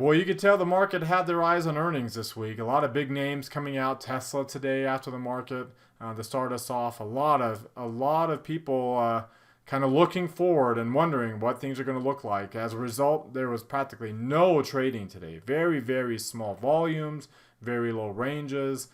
Boy, you could tell the market had their eyes on earnings this week. A lot of big names coming out. Tesla today after the market to start us off. A lot of people kind of looking forward and wondering what things are going to look like. As a result, there was practically no trading today. Very, very small volumes, very low ranges.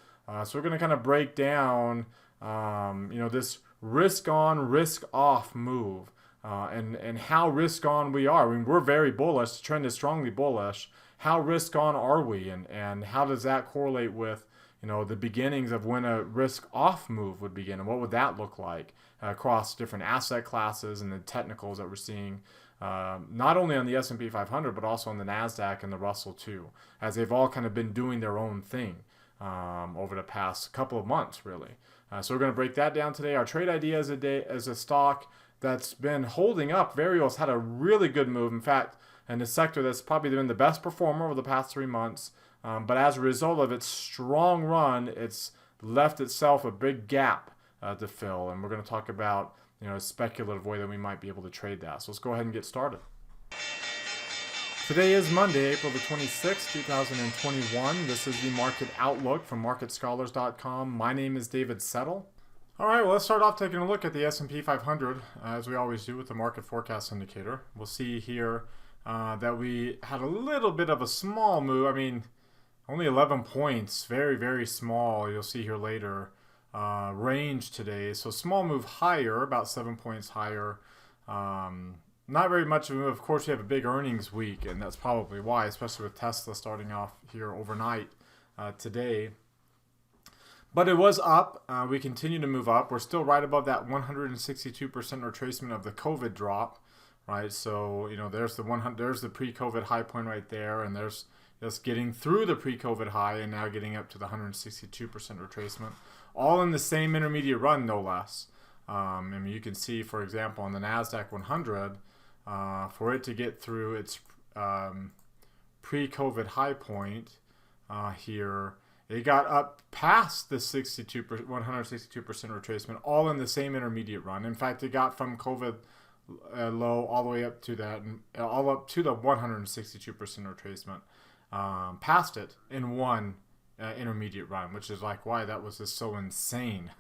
So we're going to kind of break down, this risk on, risk off move. And how risk on we are. I mean, we're very bullish. The trend is strongly bullish. How risk on are we, and how does that correlate with the beginnings of when a risk off move would begin, and what would that look like across different asset classes and the technicals that we're seeing, not only on the S&P 500 but also on the Nasdaq and the Russell too, as they've all kind of been doing their own thing over the past couple of months, really. So we're going to break that down today. Our trade idea as a stock that's been holding up very well. It's had a really good move. In fact, in a sector that's probably been the best performer over the past 3 months. But as a result of its strong run, it's left itself a big gap to fill. And we're going to talk about a speculative way that we might be able to trade that. So let's go ahead and get started. Today is Monday, April the 26th, 2021. This is the Market Outlook from MarketScholars.com. My name is David Settle. All right, well, let's start off taking a look at the S&P 500, as we always do with the market forecast indicator. We'll see here that we had a little bit of a small move. I mean, only 11 points, very, very small. You'll see here later, range today. So small move higher, about 7 points higher. Not very much of a move. Of course, you have a big earnings week, and that's probably why, especially with Tesla starting off here overnight today. But it was up. We continue to move up. We're still right above that 162% retracement of the COVID drop, right? So there's the pre-COVID high point right there, and there's just getting through the pre-COVID high and now getting up to the 162% retracement, all in the same intermediate run, no less. I mean, you can see, for example, on the Nasdaq 100, for it to get through its pre-COVID high point here. It got up past the 162% retracement, all in the same intermediate run. In fact, it got from COVID low all the way up to that, all up to the 162% retracement, past it in one intermediate run, which is like why that was just so insane,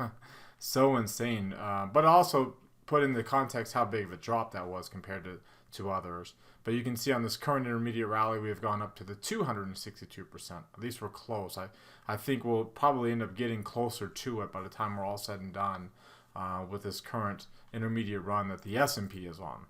so insane. But also put in the context how big of a drop that was compared to others. But you can see on this current intermediate rally, we have gone up to the 262%. At least we're close. I think we'll probably end up getting closer to it by the time we're all said and done with this current intermediate run that the S&P is on.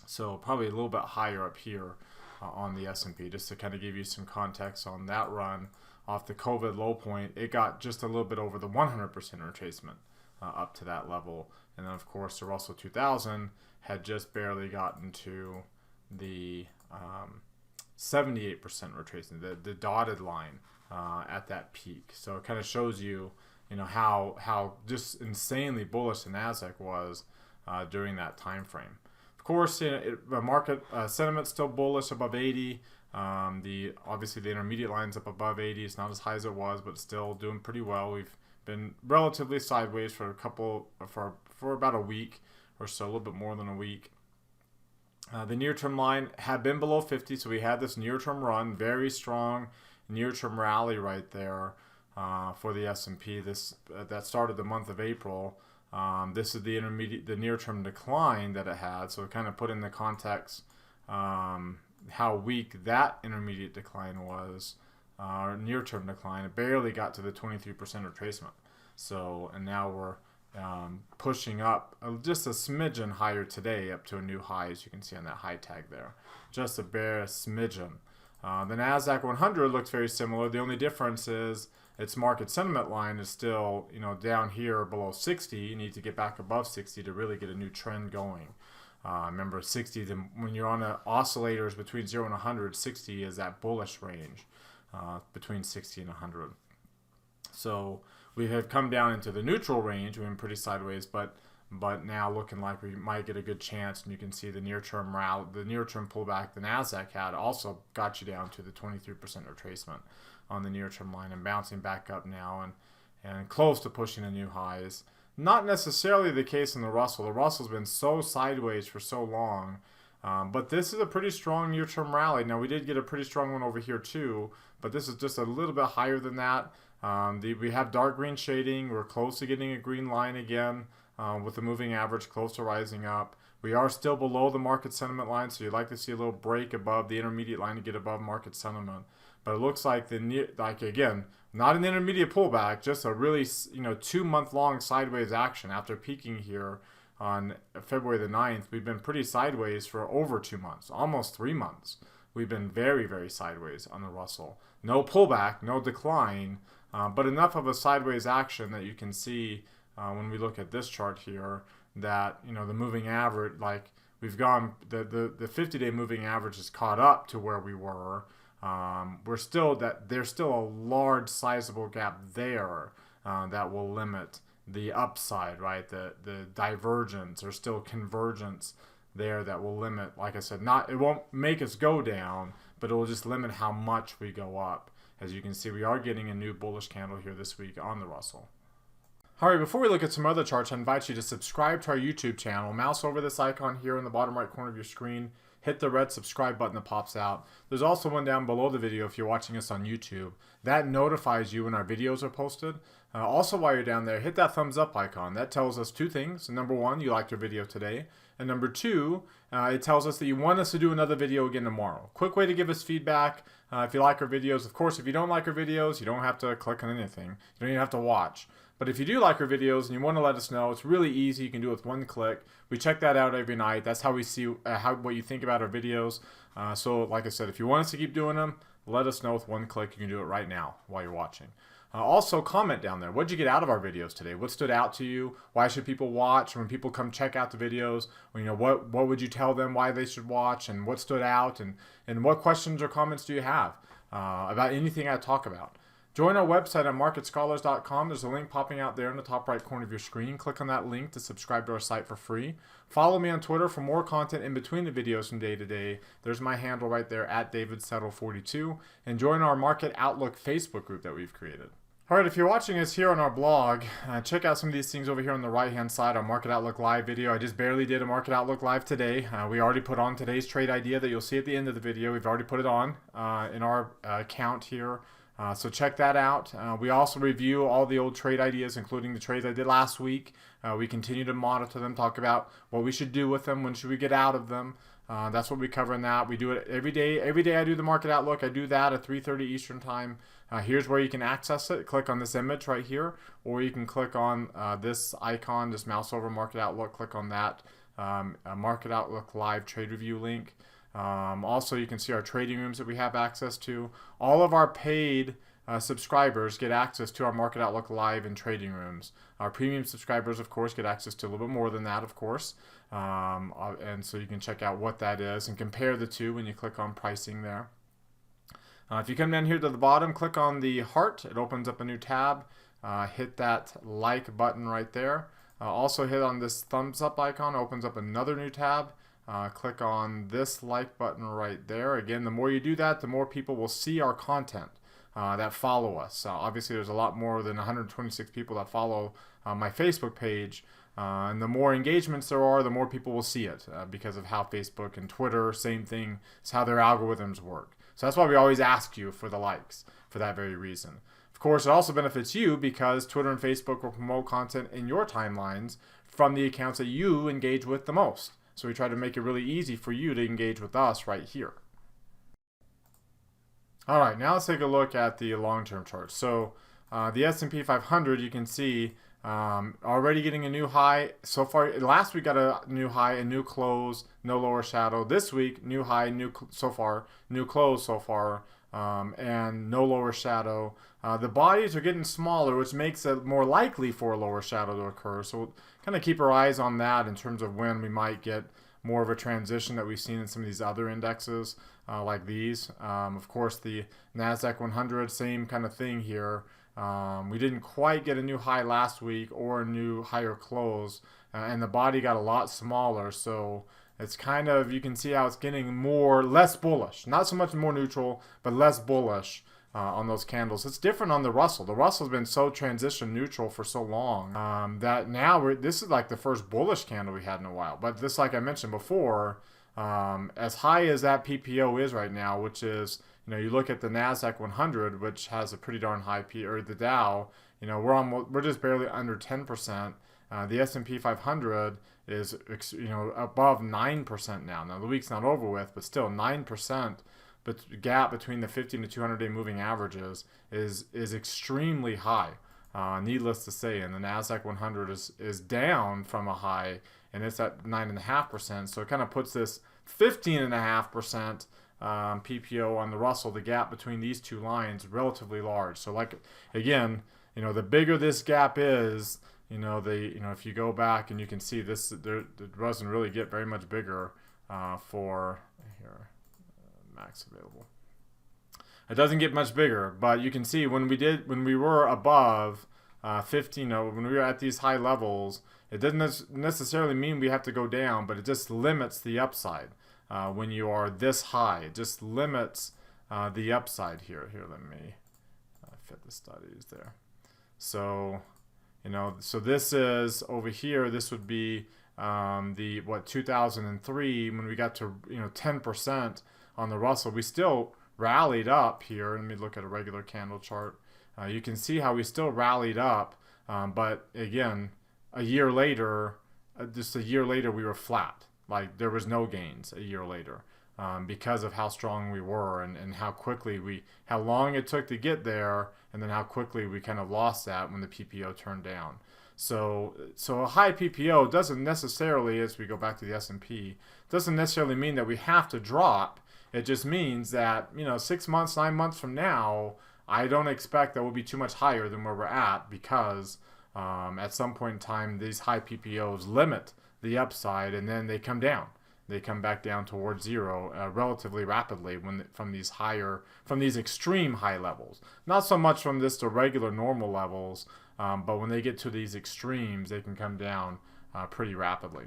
So probably a little bit higher up here on the S&P, just to kind of give you some context on that run off the COVID low point. It got just a little bit over the 100% retracement up to that level. And then, of course, the Russell 2000 had just barely gotten to the 78% retracement, the dotted line at that peak. So it kind of shows you, how just insanely bullish the Nasdaq was during that time frame. Of course, the market sentiment still bullish above 80. Obviously the intermediate line's up above 80. It's not as high as it was, but still doing pretty well. We've been relatively sideways for about a week or so, a little bit more than a week. The near-term line had been below 50, so we had this near-term run, very strong near-term rally right there for the S&P. That started the month of April. This is the near-term decline that it had. So kind of put in the context how weak that intermediate decline was, or near-term decline. It barely got to the 23% retracement. So, and now we're pushing up just a smidgen higher today, up to a new high, as you can see on that high tag there. Just a bare smidgen. The Nasdaq 100 looks very similar. The only difference is its market sentiment line is still, down here below 60. You need to get back above 60 to really get a new trend going. Remember, 60, when you're on oscillators between 0 and 100, 60 is that bullish range, between 60 and 100. So we have come down into the neutral range. We've been pretty sideways, but now looking like we might get a good chance. And you can see the near-term rally, the near-term pullback the Nasdaq had also got you down to the 23% retracement on the near-term line, and bouncing back up now and close to pushing the new highs. Not necessarily the case in the Russell. The Russell's been so sideways for so long But this is a pretty strong near-term rally. Now, we did get a pretty strong one over here too, but this is just a little bit higher than that. We have dark green shading. We're close to getting a green line again with the moving average close to rising up. We are still below the market sentiment line, so you'd like to see a little break above the intermediate line to get above market sentiment. But it looks like again, not an intermediate pullback, just a really 2-month-long sideways action after peaking here on February the 9th. We've been pretty sideways for over 2 months, almost 3 months. We've been very, very sideways on the Russell. No pullback, no decline, but enough of a sideways action that you can see when we look at this chart here that the moving average, like we've gone, the 50-day moving average is caught up to where we were. There's still a large sizable gap there that will limit the upside, right? The divergence or still convergence there that will limit, like I said, it won't make us go down, but it will just limit how much we go up. As you can see, we are getting a new bullish candle here this week on the Russell. Alright, before we look at some other charts, I invite you to subscribe to our YouTube channel. Mouse over this icon here in the bottom right corner of your screen. Hit the red subscribe button that pops out. There's also one down below the video if you're watching us on YouTube. That notifies you when our videos are posted. Also, while you're down there, hit that thumbs up icon. That tells us two things. Number one, you liked our video today. And number two, it tells us that you want us to do another video again tomorrow. Quick way to give us feedback if you like our videos. Of course, if you don't like our videos, you don't have to click on anything. You don't even have to watch. But if you do like our videos and you want to let us know, it's really easy. You can do it with one click. We check that out every night. That's how we see what you think about our videos. So like I said, if you want us to keep doing them, let us know with one click. You can do it right now while you're watching. Also, comment down there. What did you get out of our videos today? What stood out to you? Why should people watch? When people come check out the videos, what would you tell them why they should watch, and what stood out, and what questions or comments do you have about anything I talk about? Join our website at marketscholars.com. There's a link popping out there in the top right corner of your screen. Click on that link to subscribe to our site for free. Follow me on Twitter for more content in between the videos from day to day. There's my handle right there at DavidSettle42. And join our Market Outlook Facebook group that we've created. All right, if you're watching us here on our blog, check out some of these things over here on the right-hand side, our Market Outlook Live video. I just barely did a Market Outlook Live today. We already put on today's trade idea that you'll see at the end of the video. We've already put it on in our account here. So check that out. We also review all the old trade ideas, including the trades I did last week. We continue to monitor them, talk about what we should do with them, when should we get out of them. That's what we cover in that. We do it every day. Every day I do the Market Outlook. I do that at 3:30 Eastern Time. Here's where you can access it. Click on this image right here, or you can click on this icon, just mouse over Market Outlook, click on that Market Outlook Live Trade Review link. Also, you can see our trading rooms that we have access to. All of our paid subscribers get access to our Market Outlook Live and trading rooms. Our premium subscribers, of course, get access to a little bit more than that, of course. And so you can check out what that is and compare the two when you click on pricing there. If you come down here to the bottom, click on the heart. It opens up a new tab. Hit that like button right there. Also hit on this thumbs up icon. Opens up another new tab. Click on this like button right there. Again, the more you do that, the more people will see our content that follow us. Obviously, there's a lot more than 126 people that follow my Facebook page. And the more engagements there are, the more people will see it because of how Facebook and Twitter, same thing, is how their algorithms work. So that's why we always ask you for the likes, for that very reason. Of course, it also benefits you because Twitter and Facebook will promote content in your timelines from the accounts that you engage with the most. So we try to make it really easy for you to engage with us right here. All right, now let's take a look at the long-term chart. So the S&P 500, you can see already getting a new high. So far, last week got a new high, a new close, no lower shadow. This week, new high, new close so far, and no lower shadow. The bodies are getting smaller, which makes it more likely for a lower shadow to occur. So we'll kind of keep our eyes on that in terms of when we might get more of a transition that we've seen in some of these other indexes like these. Of course, the NASDAQ 100, same kind of thing here. We didn't quite get a new high last week or a new higher close, and the body got a lot smaller. So it's kind of, you can see how it's getting less bullish. Not so much more neutral, but less bullish on those candles. It's different on the Russell. The Russell's been so transition neutral for so long that now this is like the first bullish candle we had in a while. But this, like I mentioned before, As high as that PPO is right now, which is, you look at the Nasdaq 100, which has a pretty darn high P, or the Dow, we're just barely under 10%. The S&P 500 is, above 9% now. Now the week's not over with, but still 9%. But the gap between the 50 and the 200-day moving averages is extremely high. Needless to say, and the Nasdaq 100 is down from a high, and it's at 9.5%. So it kind of puts this 15.5% PPO on the Russell. The gap between these two lines relatively large. So again, the bigger this gap is, if you go back and you can see this, it doesn't really get very much bigger for here, max available. It doesn't get much bigger, but you can see when we were above 15, when we were at these high levels, it doesn't necessarily mean we have to go down, but it just limits the upside. When you are this high, it just limits the upside here. Here, let me fit the studies there. So, so this is over here. This would be 2003 when we got to 10% on the Russell. We still rallied up here. Let me look at a regular candle chart. You can see how we still rallied up, but again, a year later, we were flat. Like there was no gains a year later because of how strong we were and how long it took to get there, and then how quickly we kind of lost that when the PPO turned down. So a high PPO doesn't necessarily, as we go back to the S&P, doesn't necessarily mean that we have to drop. It just means that 6 months, 9 months from now, I don't expect that we'll be too much higher than where we're at, because at some point in time these high PPOs limit the upside, and then they come down. They come back down towards zero relatively rapidly from these extreme high levels. Not so much from the regular normal levels, but when they get to these extremes, they can come down pretty rapidly.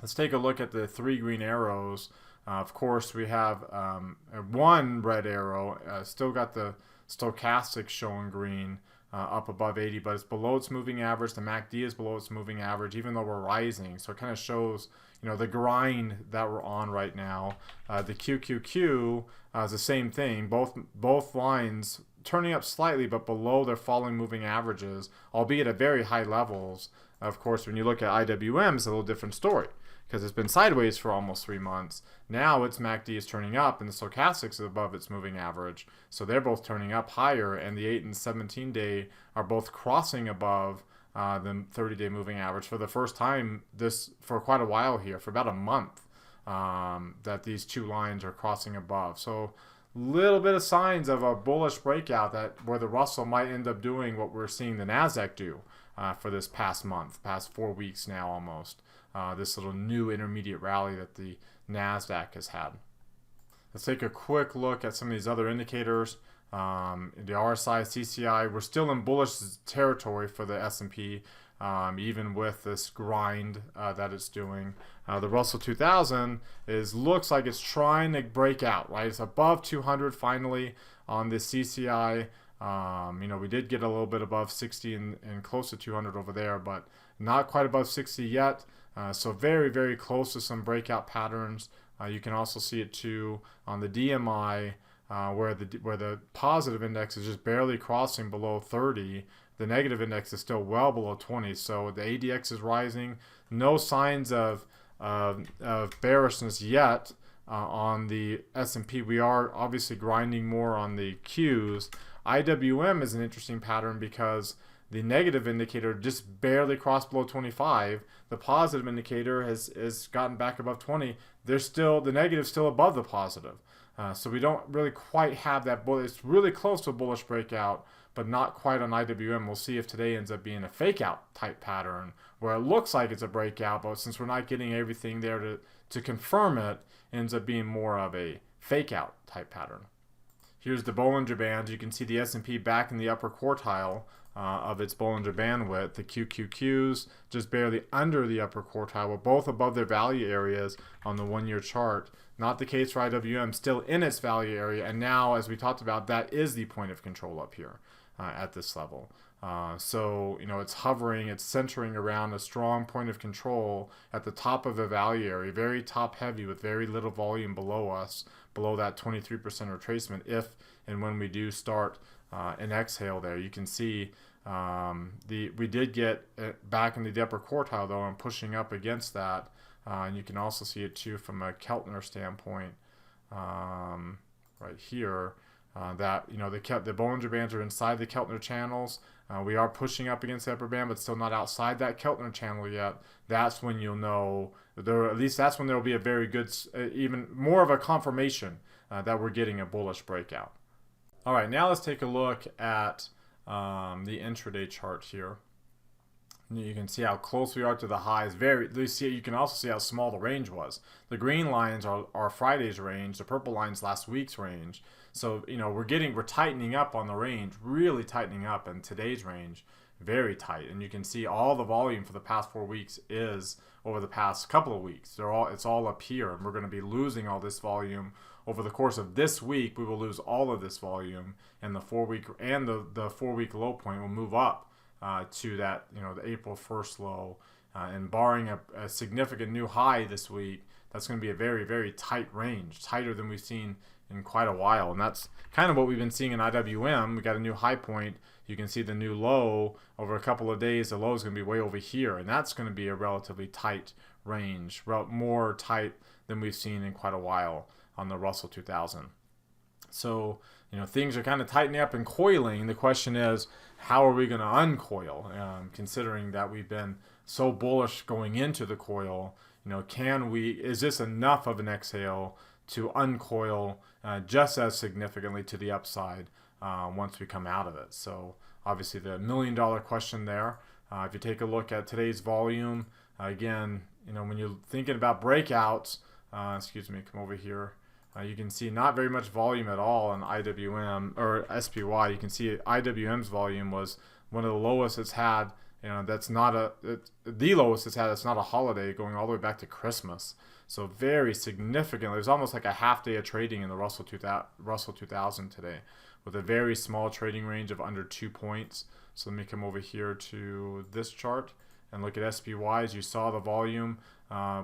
Let's take a look at the three green arrows. Of course, we have one red arrow. Still got the stochastic showing green up above 80, but it's below its moving average. The MACD is below its moving average, even though we're rising. So it kind of shows, the grind that we're on right now. The QQQ is the same thing. Both lines turning up slightly, but below their falling moving averages, albeit at very high levels. Of course, when you look at IWM, it's a little different story, because it's been sideways for almost 3 months. Now its MACD is turning up, and the stochastics is above its moving average. So they're both turning up higher, and the 8 and 17-day are both crossing above the 30-day moving average for the first time for quite a while here, for about a month, that these two lines are crossing above. So little bit of signs of a bullish breakout where the Russell might end up doing what we're seeing the Nasdaq do for this past 4 weeks now almost. This little new intermediate rally that the Nasdaq has had. Let's take a quick look at some of these other indicators. The RSI, CCI, we're still in bullish territory for the S&P, even with this grind that it's doing. The Russell 2000 looks like it's trying to break out, right? It's above 200 finally on the CCI. We did get a little bit above 60 and close to 200 over there, but not quite above 60 yet. So very, very close to some breakout patterns. You can also see it too on the DMI, where the positive index is just barely crossing below 30. The negative index is still well below 20. So the ADX is rising. No signs of bearishness yet on the S&P. We are obviously grinding more on the Qs. IWM is an interesting pattern because the negative indicator just barely crossed below 25. The positive indicator has gotten back above 20. The negative still above the positive. So we don't really quite have that it's really close to a bullish breakout, but not quite on IWM. We'll see if today ends up being a fake out type pattern where it looks like it's a breakout, but since we're not getting everything there to confirm it, ends up being more of a fake out type pattern. Here's the Bollinger Band. You can see the S&P back in the upper quartile of its Bollinger Bandwidth. The QQQs just barely under the upper quartile, but both above their value areas on the 1-year chart. Not the case for IWM, still in its value area, and now, as we talked about, that is the point of control up here at this level. So, it's hovering, it's centering around a strong point of control at the top of the value area, very top heavy with very little volume below us, below that 23% retracement. If and when we do start an exhale there, you can see we did get back into the upper quartile though and pushing up against that. And you can also see it too from a Keltner standpoint right here. That the Bollinger Bands are inside the Keltner channels. We are pushing up against the upper band, but still not outside that Keltner channel yet. That's when you'll know, at least that's when there will be a very good, even more of a confirmation that we're getting a bullish breakout. All right, now let's take a look at the intraday chart here. You can see how close we are to the highs. You can also see how small the range was. The green lines are Friday's range. The purple lines last week's range. So we're tightening up on the range, really tightening up, and today's range very tight. And you can see all the volume for the past 4 weeks is over the past couple of weeks. It's all up here, and we're going to be losing all this volume over the course of this week. We will lose all of this volume, and the 4-week and the 4-week low point will move up to that, the April 1st low, and barring a significant new high this week, that's going to be a very, very tight range, tighter than we've seen in quite a while. And that's kind of what we've been seeing in IWM. We got a new high point. You can see the new low over a couple of days. The low is going to be way over here, and that's going to be a relatively tight range, more tight than we've seen in quite a while on the Russell 2000. So, things are kind of tightening up and coiling. The question is, how are we going to uncoil? Considering that we've been so bullish going into the coil, is this enough of an exhale to uncoil just as significantly to the upside once we come out of it? So obviously the $1 million question there. If you take a look at today's volume, again, when you're thinking about breakouts, come over here. You can see not very much volume at all in IWM or SPY. You can see IWM's volume was one of the lowest it's had. That's not the lowest it's had. It's not a holiday, going all the way back to Christmas. So very significant. It was almost like a half day of trading in the Russell 2000 today, with a very small trading range of under 2 points. So let me come over here to this chart and look at SPY. As you saw, the volume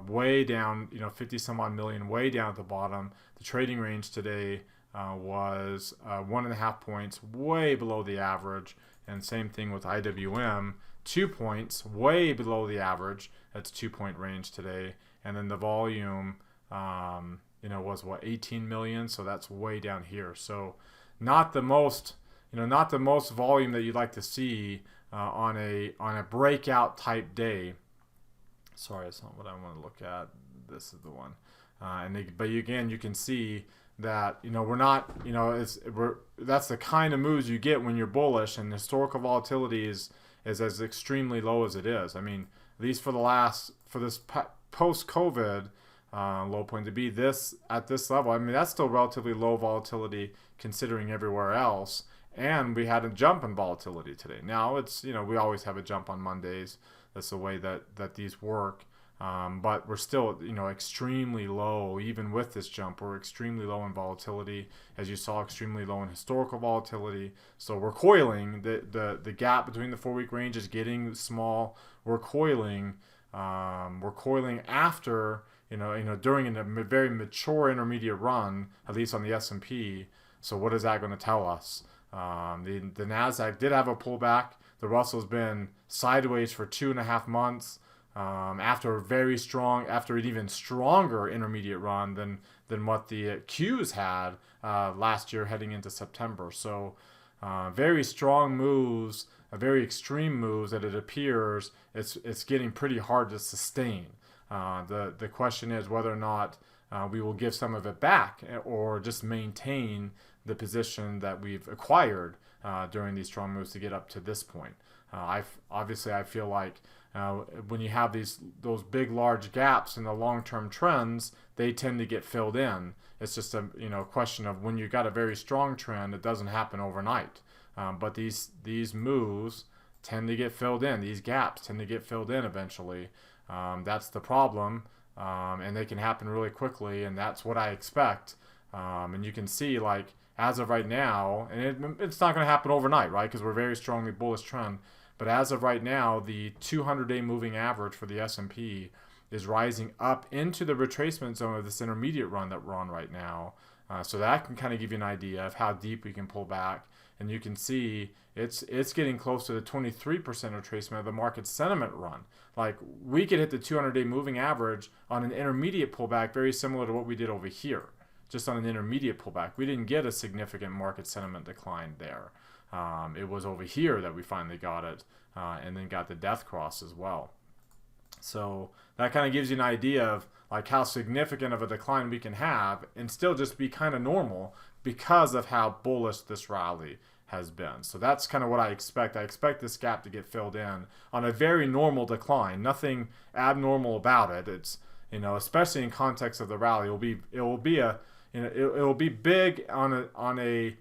way down, 50 some odd million, way down at the bottom. The trading range today was 1.5 points, way below the average. And same thing with IWM, 2 points, way below the average. That's 2-point range today. And then the volume, was 18 million. So that's way down here. So not the most volume that you'd like to see on a breakout type day. Sorry, that's not what I want to look at. This is the one. But again, you can see that we're not, that's the kind of moves you get when you're bullish, and historical volatility is as extremely low as it is. I mean, at least for this post-COVID low point to be at this level, I mean, that's still relatively low volatility considering everywhere else. And we had a jump in volatility today. Now it's, we always have a jump on Mondays. That's the way that these work. But we're still, extremely low. Even with this jump, we're extremely low in volatility. As you saw, extremely low in historical volatility. So we're coiling. The gap between the 4-week range is getting small. We're coiling. We're coiling after, during a very mature intermediate run, at least on the S&P. So what is that going to tell us? The NASDAQ did have a pullback. The Russell's been sideways for 2.5 months after an even stronger intermediate run than what the Qs had last year heading into September. So very strong moves, very extreme moves that it appears it's getting pretty hard to sustain. The question is whether or not we will give some of it back or just maintain the position that we've acquired during these strong moves to get up to this point. I feel like when you have those big large gaps in the long-term trends, they tend to get filled in. It's just a question of when you got a very strong trend, it doesn't happen overnight. But these moves tend to get filled in. These gaps tend to get filled in eventually. That's the problem, and they can happen really quickly, and that's what I expect. And you can see, like, as of right now, and it's not going to happen overnight, right? Because we're very strongly bullish trend. But as of right now, the 200-day moving average for the S&P is rising up into the retracement zone of this intermediate run that we're on right now. So that can kind of give you an idea of how deep we can pull back. And you can see it's getting close to the 23% retracement of the market sentiment run. Like, we could hit the 200-day moving average on an intermediate pullback, very similar to what we did over here, just on an intermediate pullback. We didn't get a significant market sentiment decline there. It was over here that we finally got it, and then got the death cross as well. So that kind of gives you an idea of like how significant of a decline we can have and still just be kind of normal because of how bullish this rally has been. So that's kind of what I expect. I expect this gap to get filled in on a very normal decline. Nothing abnormal about it. It's, especially in context of the rally, it will be big on a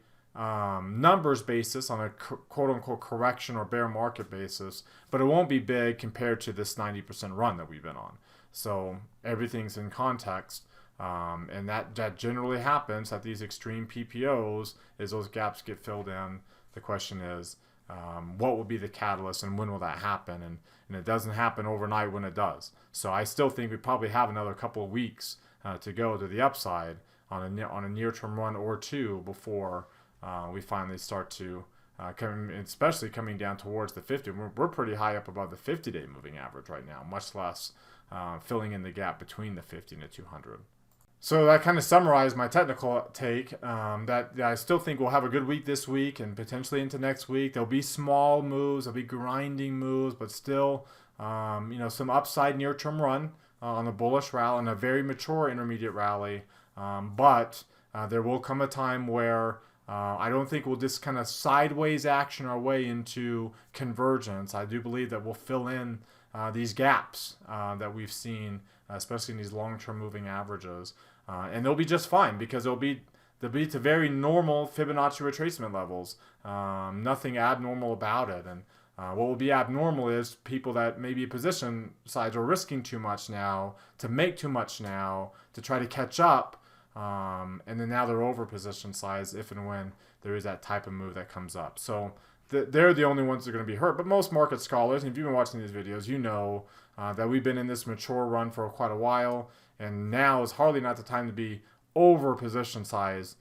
numbers basis, on a quote unquote correction or bear market basis, but it won't be big compared to this 90% run that we've been on. So everything's in context, and that generally happens at these extreme PPOs as those gaps get filled in. The question is, what will be the catalyst and when will that happen? And it doesn't happen overnight when it does. So I still think we probably have another couple of weeks to go to the upside on a near-term run or two before we finally start to especially coming down towards the 50. We're pretty high up above the 50-day moving average right now, much less filling in the gap between the 50 and the 200. So that kind of summarized my technical take, that I still think we'll have a good week this week and potentially into next week. There'll be small moves, there'll be grinding moves, but still some upside near-term run on a bullish rally, on a very mature intermediate rally. But there will come a time where I don't think we'll just kind of sideways action our way into convergence. I do believe that we'll fill in these gaps that we've seen, especially in these long-term moving averages. And they'll be just fine because they'll be to very normal Fibonacci retracement levels. Nothing abnormal about it. And what will be abnormal is people that maybe position size are risking too much now, to make too much now, to try to catch up. And then now they're over position size if and when there is that type of move that comes up. So they're the only ones that are going to be hurt. But most market scholars, and if you've been watching these videos, you know that we've been in this mature run for quite a while. And now is hardly not the time to be over position size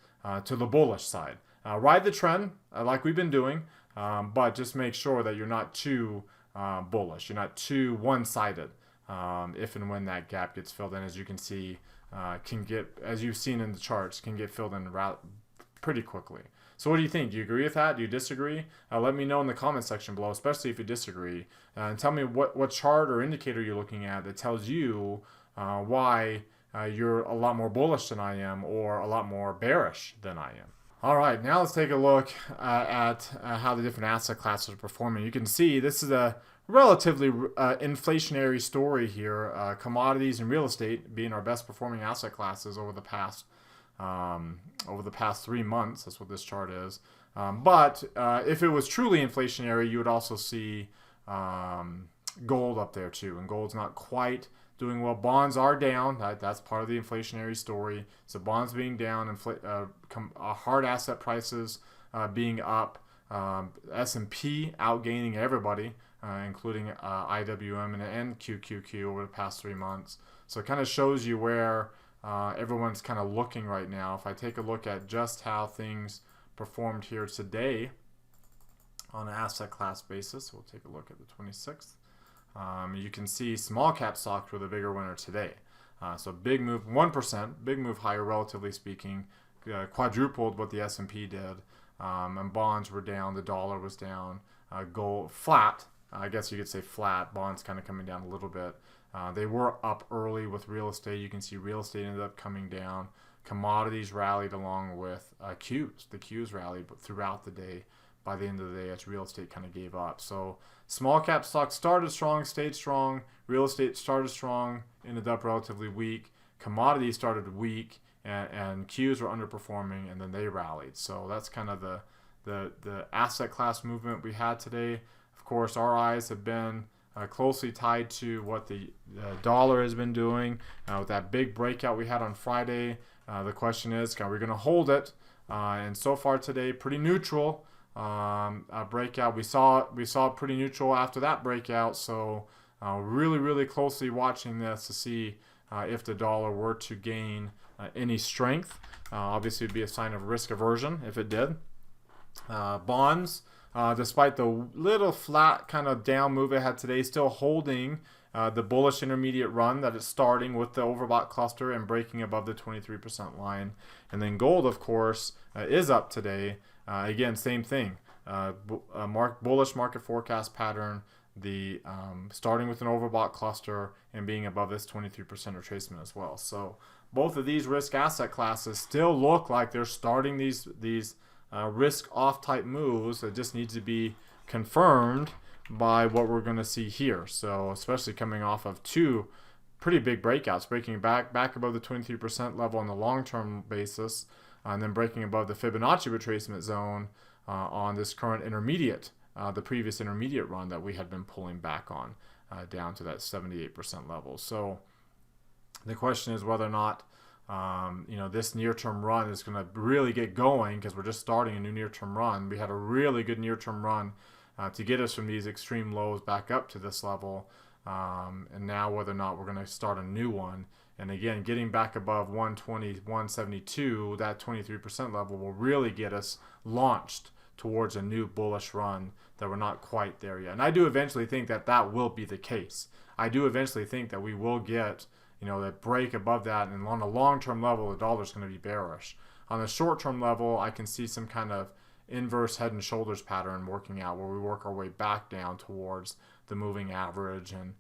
to the bullish side. Ride the trend like we've been doing, but just make sure that you're not too bullish. You're not too one-sided if and when that gap gets filled in, as you can see. As you've seen in the charts, can get filled in pretty quickly. So what do you think? Do you agree with that? Do you disagree? Let me know in the comment section below, especially if you disagree. And tell me what chart or indicator you're looking at that tells you why you're a lot more bullish than I am or a lot more bearish than I am. All right, now let's take a look at how the different asset classes are performing. You can see this is a relatively inflationary story here. Commodities and real estate being our best performing asset classes over the past 3 months. That's what this chart is. But if it was truly inflationary, you would also see gold up there too. And gold's not quite doing well. Bonds are down. That's part of the inflationary story. So bonds being down, hard asset prices being up, S&P outgaining everybody, including IWM and QQQ over the past 3 months. So it kind of shows you where everyone's kind of looking right now. If I take a look at just how things performed here today on an asset class basis, we'll take a look at the 26th. You can see small cap stocks were the bigger winner today. So big move, 1%, big move higher relatively speaking, quadrupled what the S&P did. And bonds were down, the dollar was down, gold flat. I guess you could say flat. Bonds kind of coming down a little bit. They were up early with real estate. You can see real estate ended up coming down. Commodities rallied along with Qs. The Qs rallied throughout the day. By the end of the day, as real estate kind of gave up. So small cap stocks started strong, stayed strong. Real estate started strong, ended up relatively weak. Commodities started weak, and Qs were underperforming, and then they rallied. So that's kind of the asset class movement we had today. Of course, our eyes have been closely tied to what the dollar has been doing. With that big breakout we had on Friday, the question is, are we going to hold it? And so far today, pretty neutral. Breakout. We saw pretty neutral after that breakout. So really closely watching this to see if the dollar were to gain any strength. Obviously, it would be a sign of risk aversion if it did. Bonds, despite the little flat kind of down move it had today, still holding the bullish intermediate run that it's starting with the overbought cluster and breaking above the 23% line. And then gold, of course, is up today. Again, same thing. Bullish market forecast pattern. The starting with an overbought cluster and being above this 23% retracement as well. So both of these risk asset classes still look like they're starting these risk off type moves. It just needs to be confirmed by what we're going to see here. So especially coming off of two pretty big breakouts, breaking back above the 23% level on the long-term basis, and then breaking above the Fibonacci retracement zone on this current intermediate, the previous intermediate run that we had been pulling back on down to that 78% level. So the question is whether or not this near-term run is going to really get going, because we're just starting a new near-term run. We had a really good near-term run to get us from these extreme lows back up to this level, and now whether or not we're going to start a new one. And again, getting back above 120, 172, that 23% level will really get us launched towards a new bullish run that we're not quite there yet. And I do eventually think that that will be the case. I do eventually think that we will get that break above that, and on a long-term level, the dollar's going to be bearish. On the short-term level, I can see some kind of inverse head and shoulders pattern working out, where we work our way back down towards the moving average and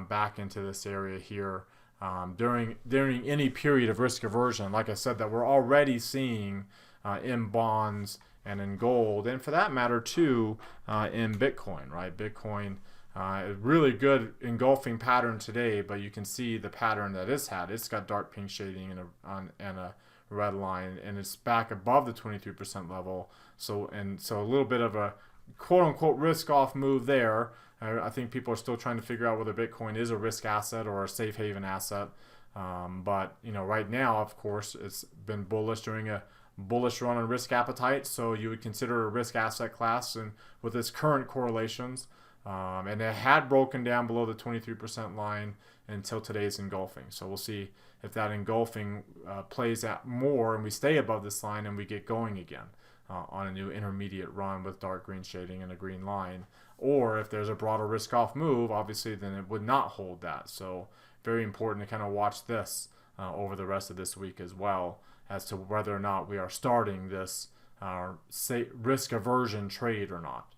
back into this area here during any period of risk aversion, like I said, that we're already seeing in bonds and in gold, and for that matter too in Bitcoin, right? Bitcoin, a really good engulfing pattern today, but you can see the pattern that it's had. It's got dark pink shading and a red line, and it's back above the 23% level. So a little bit of a quote-unquote risk-off move there. I think people are still trying to figure out whether Bitcoin is a risk asset or a safe haven asset. But right now, of course, it's been bullish during a bullish run on risk appetite. So you would consider a risk asset class, and with its current correlations, and it had broken down below the 23% line until today's engulfing. So we'll see if that engulfing plays out more and we stay above this line and we get going again on a new intermediate run with dark green shading and a green line. Or if there's a broader risk off move, obviously then it would not hold that. So very important to kind of watch this over the rest of this week as well, as to whether or not we are starting this risk aversion trade or not.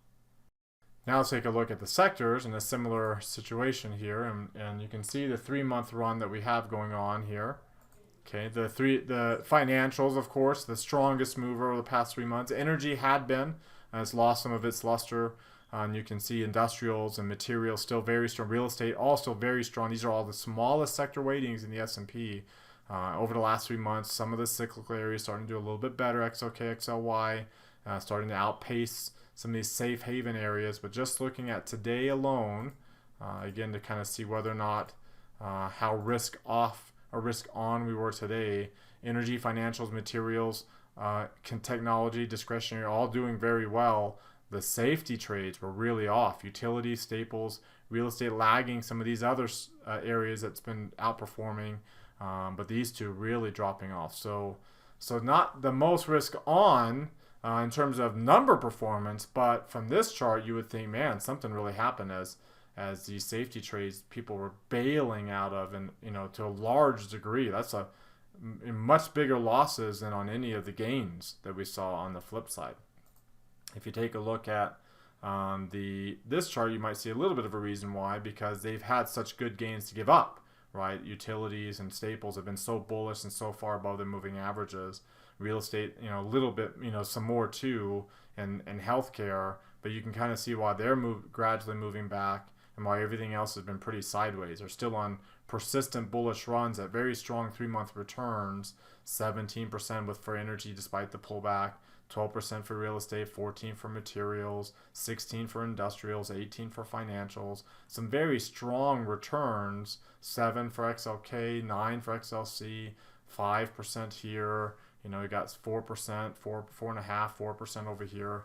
Now let's take a look at the sectors in a similar situation here, and you can see the 3-month run that we have going on here. Okay, the financials, of course, the strongest mover over the past 3 months. Energy had been, it's lost some of its luster. And you can see industrials and materials still very strong. Real estate also very strong. These are all the smallest sector weightings in the S&P. Over the last 3 months, some of the cyclical areas starting to do a little bit better. XLK, XLY starting to outpace some of these safe haven areas. But just looking at today alone, again, to kind of see whether or not how risk off or risk on we were today. Energy, financials, materials, technology, discretionary, all doing very well. The safety trades were really off. Utilities, staples, real estate lagging some of these other areas that's been outperforming. But these two really dropping off. So not the most risk on in terms of number performance, but from this chart you would think, man, something really happened as these safety trades people were bailing out of, and to a large degree that's much bigger losses than on any of the gains that we saw on the flip side. If you take a look at this chart, you might see a little bit of a reason why, because they've had such good gains to give up, right? Utilities and staples have been so bullish and so far above their moving averages. Real estate, a little bit, some more too, and healthcare, but you can kind of see why they're gradually moving back and why everything else has been pretty sideways. They're still on persistent bullish runs at very strong 3-month returns, 17% for energy despite the pullback, 12% for real estate, 14% for materials, 16% for industrials, 18% for financials. Some very strong returns, 7% for XLK, 9% for XLC, 5% here. You know, you got 4%, 4.5%, 4% over here.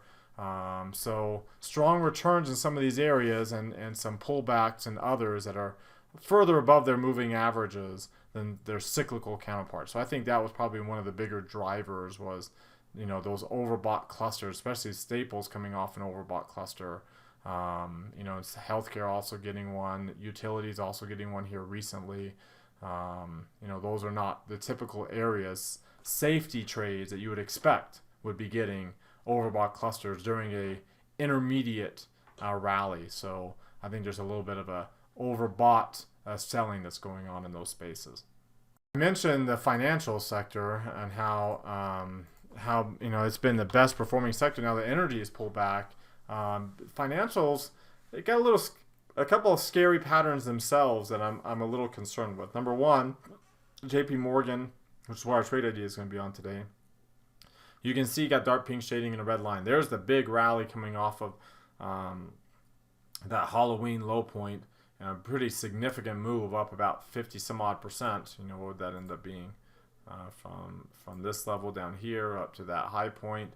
So strong returns in some of these areas, and some pullbacks in others that are further above their moving averages than their cyclical counterparts. So I think that was probably one of the bigger drivers was, you know, those overbought clusters, especially staples coming off an overbought cluster. You know, it's healthcare also getting one, utilities also getting one here recently. You know, those are not the typical areas, safety trades that you would expect would be getting overbought clusters during a intermediate rally. So I think there's a little bit of a overbought selling that's going on in those spaces. I mentioned the financial sector and how you know it's been the best performing sector. Now the energy is pulled back. Financials, they got a couple of scary patterns themselves that I'm a little concerned with. Number one, J.P. Morgan, which is where our trade idea is going to be on today. You can see you got dark pink shading in a red line. There's the big rally coming off of that Halloween low point, and a pretty significant move up about 50 some odd percent. You know, what would that end up being from this level down here up to that high point?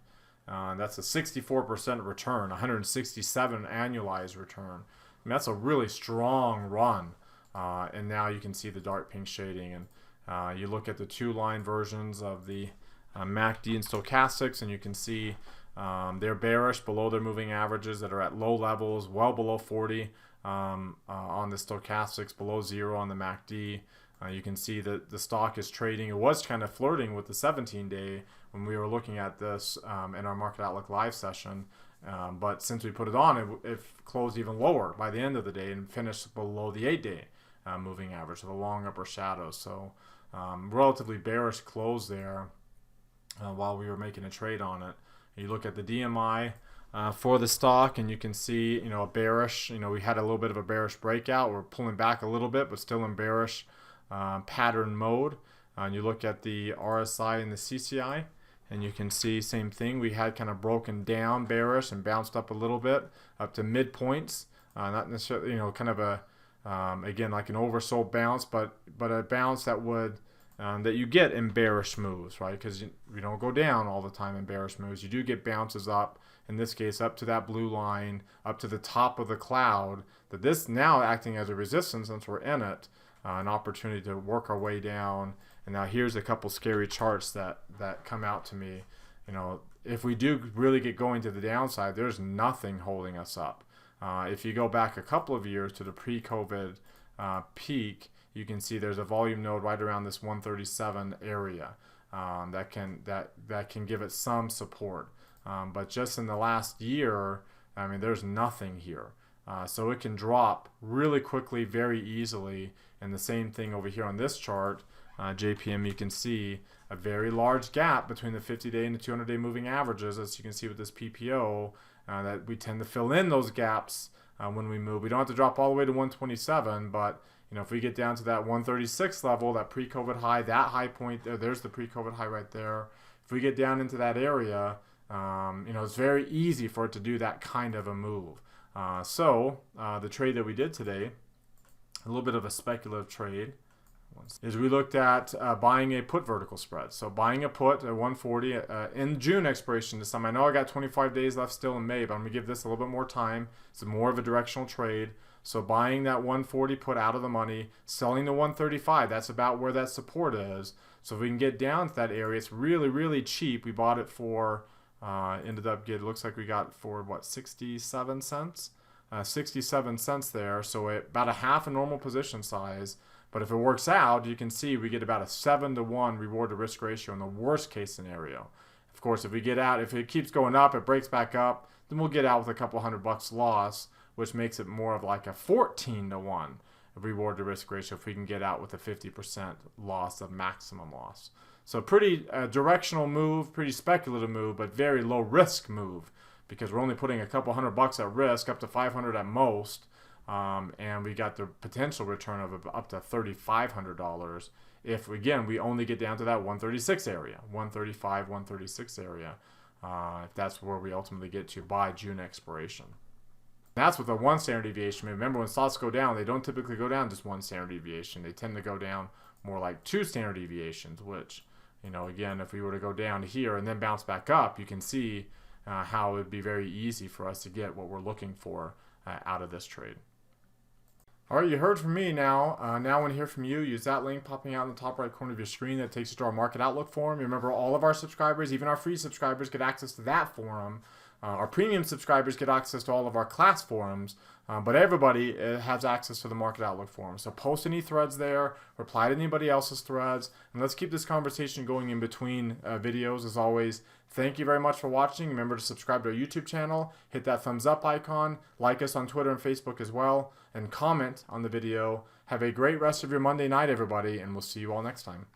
That's a 64% return, 167 annualized return. I mean, that's a really strong run. And now you can see the dark pink shading, and you look at the two line versions of the MACD and stochastics, and you can see they're bearish below their moving averages that are at low levels, well below 40 on the stochastics, below 0 on the MACD. You can see that the stock is trading. It was kind of flirting with the 17-day when we were looking at this in our Market Outlook live session. But since we put it on, it closed even lower by the end of the day and finished below the 8-day moving average, so the long upper shadow. So relatively bearish close there while we were making a trade on it. You look at the DMI for the stock, and you can see, you know, a bearish. You know, we had a little bit of a bearish breakout. We're pulling back a little bit, but still in bearish pattern mode. And you look at the RSI and the CCI, and you can see same thing. We had kind of broken down bearish and bounced up a little bit up to midpoints. Not necessarily, you know, kind of a again like an oversold bounce, but a bounce that would that you get in bearish moves, right? Because you don't go down all the time in bearish moves. You do get bounces up. In this case, up to that blue line, up to the top of the cloud. That this now acting as a resistance since we're in it. An opportunity to work our way down. And now here's a couple scary charts that come out to me. You know, if we do really get going to the downside, there's nothing holding us up. If you go back a couple of years to the pre-COVID peak, you can see there's a volume node right around this 137 area that can give it some support. But just in the last year, I mean, there's nothing here. So it can drop really quickly, very easily. And the same thing over here on this chart, JPM, you can see a very large gap between the 50-day and the 200-day moving averages, as you can see with this PPO, that we tend to fill in those gaps when we move. We don't have to drop all the way to 127, but you know, if we get down to that 136 level, that pre-COVID high, that high point there's the pre-COVID high right there. If we get down into that area, you know, it's very easy for it to do that kind of a move. So the trade that we did today, a little bit of a speculative trade, is we looked at buying a put vertical spread. So buying a put at 140 in June expiration this time. I know I got 25 days left still in May, but I'm going to give this a little bit more time. It's more of a directional trade. So buying that 140 put out of the money, selling the 135, that's about where that support is. So if we can get down to that area, it's really, really cheap. We bought it for, ended up getting, looks like we got for what, 67 cents? 67 cents there. So about a half a normal position size. But if it works out, you can see we get about a 7-to-1 reward to risk ratio in the worst case scenario. Of course, if we get out, if it keeps going up, it breaks back up, then we'll get out with a couple $100 loss, which makes it more of like a 14-to-1 reward to risk ratio if we can get out with a 50% loss of maximum loss. So pretty directional move, pretty speculative move, but very low risk move because we're only putting a couple $100 at risk, up to 500 at most. And we got the potential return of up to $3,500 if, again, we only get down to that 136 area, 135, 136 area, if that's where we ultimately get to by June expiration. That's with a 1 standard deviation. Remember, when stocks go down, they don't typically go down just 1 standard deviation. They tend to go down more like 2 standard deviations, which, Again, if we were to go down to here and then bounce back up, you can see how it would be very easy for us to get what we're looking for out of this trade. All right, you heard from me now. Now I want to hear from you. Use that link popping out in the top right corner of your screen that takes you to our Market Outlook forum. Remember, all of our subscribers, even our free subscribers, get access to that forum. Our premium subscribers get access to all of our class forums, but everybody has access to the Market Outlook forum. So post any threads there, reply to anybody else's threads, and let's keep this conversation going in between videos. As always, thank you very much for watching. Remember to subscribe to our YouTube channel, hit that thumbs up icon, like us on Twitter and Facebook as well, and comment on the video. Have a great rest of your Monday night, everybody, and we'll see you all next time.